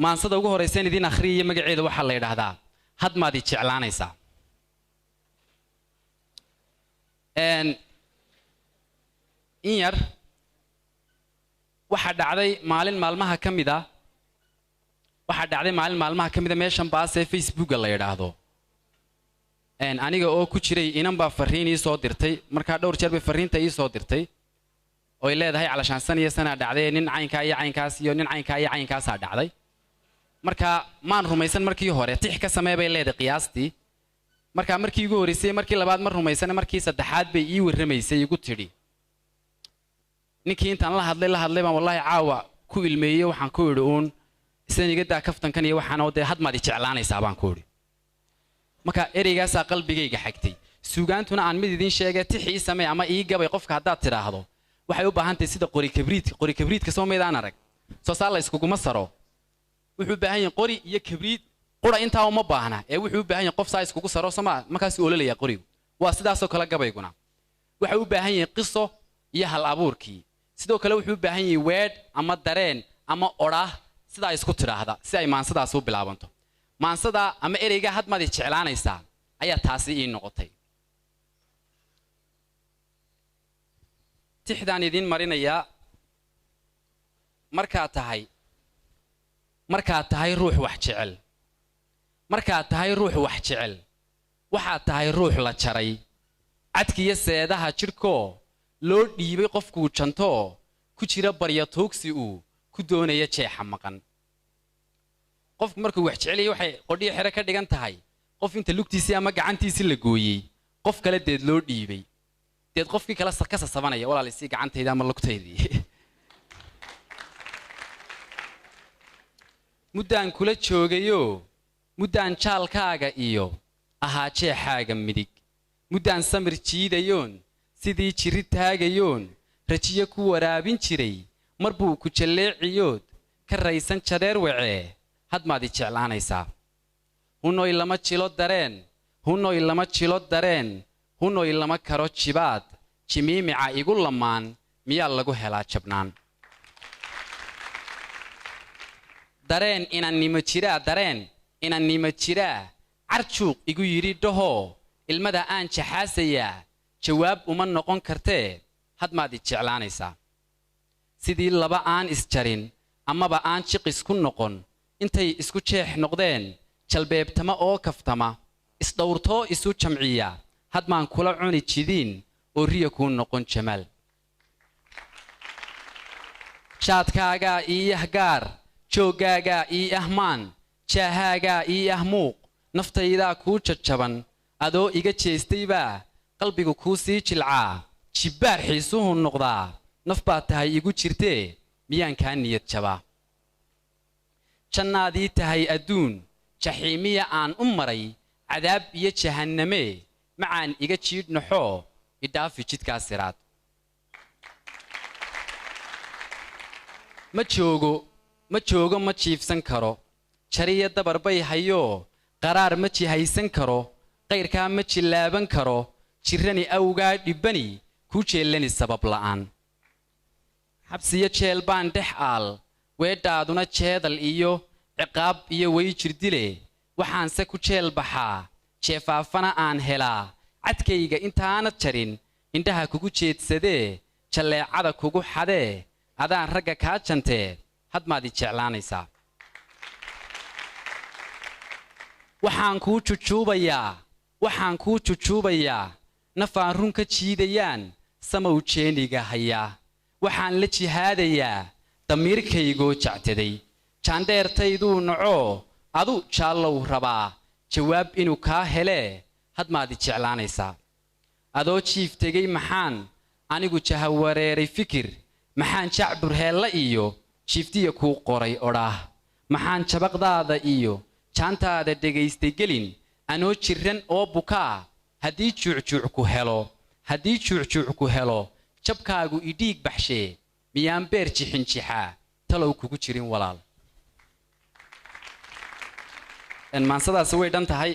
maansada ugu horeysan idin akhriyo magaceeda waxa la yiraahdaa had maad i jeclaanaysaa in yar waxa dhacday maalin maalmaha kamida meeshan baas ee Facebook la yiraahdo aniga oo ku jiray inan baa fariin ii soo dirtay marka dhowr jeer bay fariinta ii soo dirtay oo ay leedahay calashaan sana dhacday nin caynka iyo caynkaas iyo nin caynka iyo caynkaas dhacday marka maan rumaysan markii hore tix ka sameeyay leedahay qiyaastii marka markii ugu horeysay markii labaad ma rumaysan markii saddexaad bay ii warramaysay igu tiri ninkii intaan la hadlay baan wallahi caawa ku ilmeeyay waxaan ku yiri uun isaniga daa kaftankan iyo waxaan oo had maad i jeclaanaysaa baan ku yiri marka ereygaas qalbigayga xigtay suugaantuna aan mid idin sheegay tixii samee ama ii gabay qofka hadaad tiraahdo waxay u baahan tahay sida qori kabriidka soo meedaan arag soo saar la iskugu masaro wuxuu baahan yahay qori iyo kabriid qora inta uma baahna ee wuxuu baahan yahay qof saa iskugu saro sama markaas uu ololaya qorigu waa sidaas oo kala gabayguna waxa uu baahan yahay qiso iyo hal abuurkii sidoo kale wuxuu baahan yahay weed ama dareen ama oraa sida isku tiraahda si ay maansadaas u bilaabanto maansada ama ereyga had maad i jeclaanaysaa ayaa taasi ii noqotay tixdaan idin marinaya markaa tahay ruux wax jecel waxa tahay ruux la jaray cadkiya seedaha jirko loo dhiibay qofku janto ku jira barya toogsi uu ku doonaya jeexa maqan qof markuu wax jecel yahay waxay qodhiyo xire ka dhigan tahay qof inta lugtiisa ama gacantiisa la gooyay qof kale deed loo dhiibay deed qofkii kala ka sasabanaya walaalisi gacantayda ama lugtaydii muddaan kula joogayo muddaan jaalkaaga iyo ahaa jeexaaga midig muddaan samir jiidayoon sidii jiri taagayoon rajiyo ku waraabin jiray mar buu ku jalleeciyood ka raysan jadeer wacee had maad i jeclaanaysaa hunoy lama jilo dareen hunoy lama karo jibaad jimiimica igu lamaan miyaa lagu helaa jabnaan dareen inannimo jiraa carjuuq igu yidhi dhahoo ilmada aan jaxaasayaa jawaab uma noqon kartee had maad i jeclaanaysaa sidii laba aan isjarin amaba aan jiqis ku noqon intay isku jeex noqdeen jalbeebtama oo kaftama isdhowrtoo isu jamciya had maan kula cuni jidiin oo riya kuu noqon jamaal shaadkaagaa ii yahgaar jooggaagaa ii ahmaan jaahaagaa ii ahmuuq naftaydaa kuu jajaban adoo iga jeestaybaa qalbigu kuu sii jilcaa jibbaar xiisuhu noqdaa naf baad tahay igu jirtee miyaan kaa niyad jabaa jannaadii tahay adduun jaxiimiya aan u maray cadaab iyo jahannamee macaan iga jiidhnaxoo idhaafi jidkaas siraad ma joogo ma jiifsan karo jariya dabar bay hayoo qaraar ma jihaysan karo qayrkaa ma jillaaban karo jirrani awgaa dhibbani kuu jeellani sabab la'aan xabsiyo jeel baan dhex aal weedhaaduna jeedal iyo ciqaab iyo way jirdile waxaanse ku jeel baxaa jeefaafana aan helaa cadkayga intaanad jarin indhaha kugu jeedsadee jalleecada kugu xadee adaan ragga kaa jantee had maad i jeclaanaysaa waxaan kuu jujuubayaa nafaan run ka jiidayaan samow jeeniga hayaa waxaan la jihaadayaa damiirkaygoo jactaday jaandheertayduu nacoo adu jaallow rabaa jawaab inuu kaa helee had maad i jeclaanaysaa adoo jiif tegay maxaan anigu jahawareeray fikir maxaan jacbur heella iyo jiiftiya kuu qoray odhaah maxaan jabaqdaada iyo jaantaada dhegaystay gelin anoo jirran oo bukaa haddii juucjuuc ku helo jabkaagu idhiig baxshee miyaan beer jixinjixaa talow kugu jirin walaal maansadaasi way dhan tahay